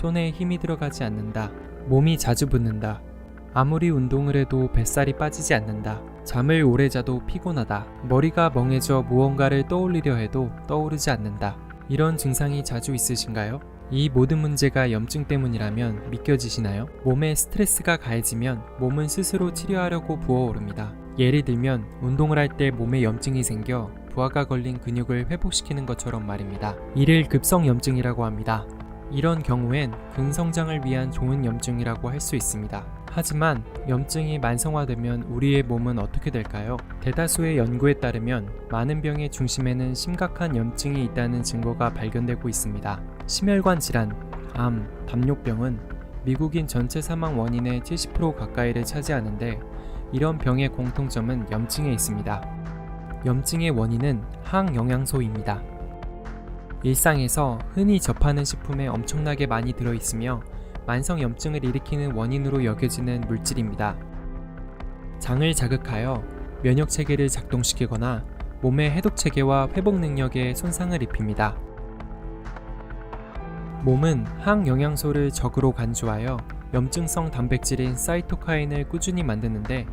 손에 힘이 들어가지 않는다. 몸이 자주 붓는다. 아무리 운동을 해도 뱃살이 빠지지 않는다. 잠을 오래 자도 피곤하다. 머리가 멍해져 무언가를 떠올리려 해도 떠오르지 않는다. 이런 증상이 자주 있으신가요? 이 모든 문제가 염증 때문이라면 믿겨지시나요? 몸에 스트레스가 가해지면 몸은 스스로 치료하려고 부어오릅니다. 예를 들면 운동을 할 때 몸에 염증이 생겨 부하가 걸린 근육을 회복시키는 것처럼 말입니다. 이를 급성염증이라고 합니다. 이런 경우엔 근성장을 위한 좋은 염증이라고 할 수 있습니다. 하지만 염증이 만성화되면 우리의 몸은 어떻게 될까요? 대다수의 연구에 따르면 많은 병의 중심에는 심각한 염증이 있다는 증거가 발견되고 있습니다. 심혈관 질환, 암, 당뇨병은 미국인 전체 사망 원인의 70% 가까이를 차지하는데 이런 병의 공통점은 염증에 있습니다. 염증의 원인은 항영양소입니다. 일상에서 흔히 접하는 식품에 엄청나게 많이 들어있으며 만성염증을 일으키는 원인으로 여겨지는 물질입니다. 장을 자극하여 면역체계를 작동시키거나 몸의 해독체계와 회복 능력에 손상을 입힙니다. 몸은 항영양소를 적으로 간주하여 염증성 단백질인 사이토카인을 꾸준히 만드는데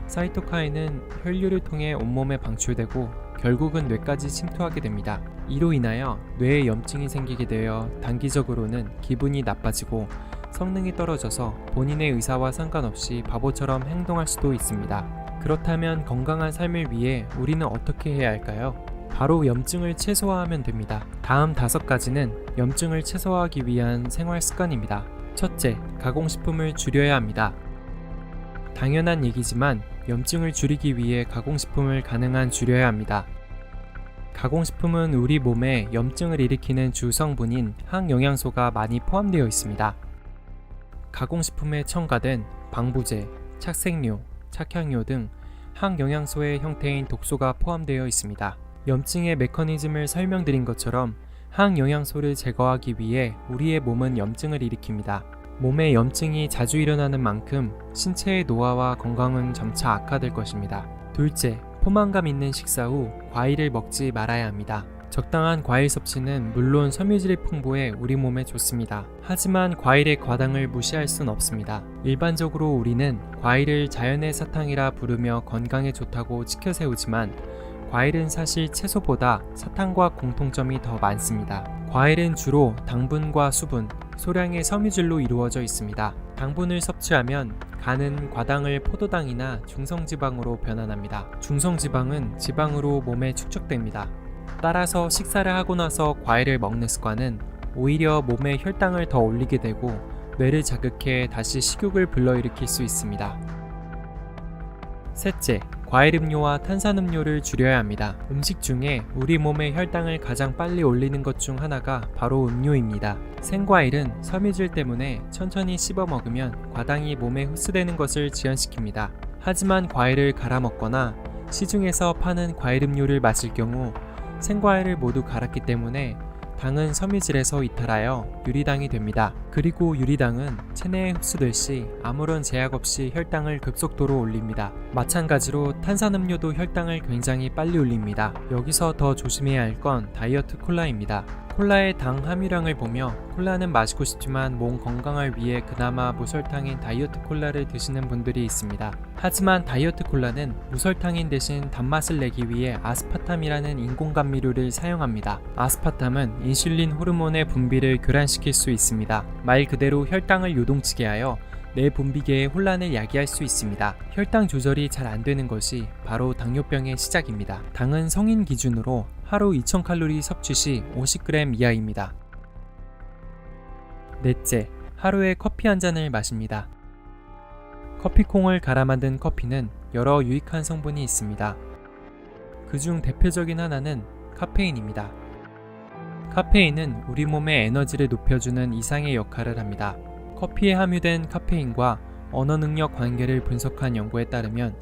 사이토카인은 혈류를 통해 온몸에 방출되고 결국은 뇌까지 침투하게 됩니다. 이로 인하여 뇌에 염증이 생기게 되어 단기적으로는 기분이 나빠지고 성능이 떨어져서 본인의 의사와 상관없이 바보처럼 행동할 수도 있습니다. 그렇다면 건강한 삶을 위해 우리는 어떻게 해야 할까요? 바로 염증을 최소화하면 됩니다. 다음 5가지는 염증을 최소화하기 위한 생활 습관입니다. 첫째, 가공식품을 줄여야 합니다. 당연한 얘기지만 염증을 줄이기 위해 가공식품을 가능한 줄여야 합니다. 가공식품은 우리 몸에 염증을 일으키는 주 성분인 항영양소가 많이 포함되어 있습니다. 가공식품에 첨가된 방부제, 착색료, 착향료 등 항영양소의 형태인 독소가 포함되어 있습니다. 염증의 메커니즘을 설명드린 것처럼 항영양소를 제거하기 위해 우리의 몸은 염증을 일으킵니다. 몸에 염증이 자주 일어나는 만큼 신체의 노화와 건강은 점차 악화될 것입니다. 둘째, 포만감 있는 식사 후 과일을 먹지 말아야 합니다. 적당한 과일 섭취는 물론 섬유질이 풍부해 우리 몸에 좋습니다. 하지만 과일의 과당을 무시할 순 없습니다. 일반적으로 우리는 과일을 자연의 사탕이라 부르며 건강에 좋다고 치켜세우지만 과일은 사실 채소보다 사탕과 공통점이 더 많습니다. 과일은 주로 당분과 수분, 소량의 섬유질로 이루어져 있습니다. 당분을 섭취하면 간은 과당을 포도당이나 중성지방으로 변환합니다. 중성지방은 지방으로 몸에 축적됩니다. 따라서 식사를 하고 나서 과일을 먹는 습관은 오히려 몸에 혈당을 더 올리게 되고 뇌를 자극해 다시 식욕을 불러일으킬 수 있습니다. 셋째, 과일 음료와 탄산음료를 줄여야 합니다. 음식 중에 우리 몸의 혈당을 가장 빨리 올리는 것 중 하나가 바로 음료입니다. 생과일은 섬유질 때문에 천천히 씹어 먹으면 과당이 몸에 흡수되는 것을 지연시킵니다. 하지만 과일을 갈아 먹거나 시중에서 파는 과일 음료를 마실 경우 생과일을 모두 갈았기 때문에 당은 섬유질에서 이탈하여 유리당이 됩니다. 그리고 유리당은 체내에 흡수될 시 아무런 제약 없이 혈당을 급속도로 올립니다. 마찬가지로 탄산음료도 혈당을 굉장히 빨리 올립니다. 여기서 더 조심해야 할 건 다이어트 콜라입니다. 콜라의 당 함유량을 보며 콜라는 마시고 싶지만 몸 건강을 위해 그나마 무설탕인 다이어트 콜라를 드시는 분들이 있습니다. 하지만 다이어트 콜라는 무설탕인 대신 단맛을 내기 위해 아스파탐이라는 인공감미료를 사용합니다. 아스파탐은 인슐린 호르몬의 분비를 교란시킬 수 있습니다. 말 그대로 혈당을 요동치게 하여 뇌 분비계의 혼란을 야기할 수 있습니다. 혈당 조절이 잘 안 되는 것이 바로 당뇨병의 시작입니다. 당은 성인 기준으로 하루 2000칼로리 섭취 시 50g 이하입니다. 넷째, 하루에 커피 한 잔을 마십니다. 커피콩을 갈아 만든 커피는 여러 유익한 성분이 있습니다. 그중 대표적인 하나는 카페인입니다. 카페인은 우리 몸의 에너지를 높여주는 이상의 역할을 합니다. 커피에 함유된 카페인과 언어 능력 관계를 분석한 연구에 따르면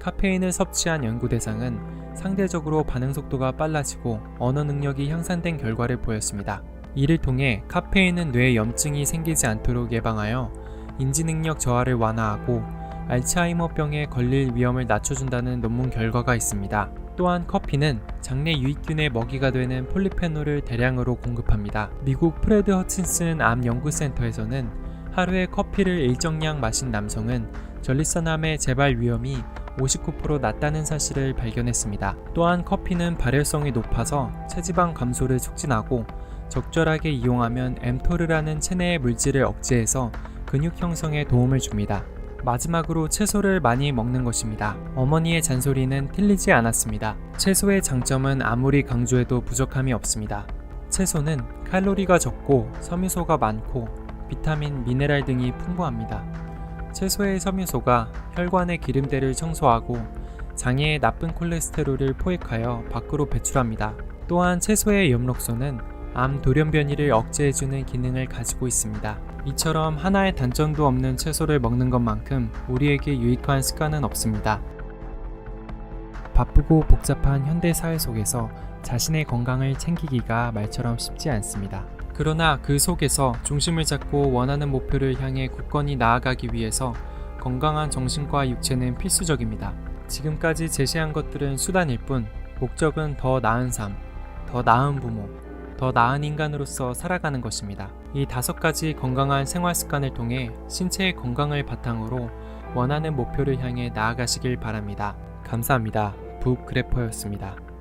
카페인을 섭취한 연구 대상은 상대적으로 반응 속도가 빨라지고 언어 능력이 향상된 결과를 보였습니다. 이를 통해 카페인은 뇌에 염증이 생기지 않도록 예방하여 인지 능력 저하를 완화하고 알츠하이머병에 걸릴 위험을 낮춰준다는 논문 결과가 있습니다. 또한 커피는 장내 유익균의 먹이가 되는 폴리페놀을 대량으로 공급합니다. 미국 프레드 허친슨 암 연구센터에서는 하루에 커피를 일정량 마신 남성은 전립선암의 재발 위험이 59% 낮다는 사실을 발견했습니다. 또한 커피는 발열성이 높아서 체지방 감소를 촉진하고 적절하게 이용하면 엠토르라는 체내의 물질을 억제해서 근육 형성에 도움을 줍니다. 마지막으로 채소를 많이 먹는 것입니다. 어머니의 잔소리는 틀리지 않았습니다. 채소의 장점은 아무리 강조해도 부족함이 없습니다. 채소는 칼로리가 적고 섬유소가 많고 비타민, 미네랄 등이 풍부합니다. 채소의 섬유소가 혈관의 기름때를 청소하고 장애의 나쁜 콜레스테롤을 포획하여 밖으로 배출합니다. 또한 채소의 엽록소는 암 돌연변이를 억제해주는 기능을 가지고 있습니다. 이처럼 하나의 단점도 없는 채소를 먹는 것만큼 우리에게 유익한 습관은 없습니다. 바쁘고 복잡한 현대 사회 속에서 자신의 건강을 챙기기가 말처럼 쉽지 않습니다. 그러나 그 속에서 중심을 잡고 원하는 목표를 향해 굳건히 나아가기 위해서 건강한 정신과 육체는 필수적입니다. 지금까지 제시한 것들은 수단일 뿐 목적은 더 나은 삶, 더 나은 부모, 더 나은 인간으로서 살아가는 것입니다. 이 5가지 건강한 생활 습관을 통해 신체의 건강을 바탕으로 원하는 목표를 향해 나아가시길 바랍니다. 감사합니다. 북그래퍼였습니다.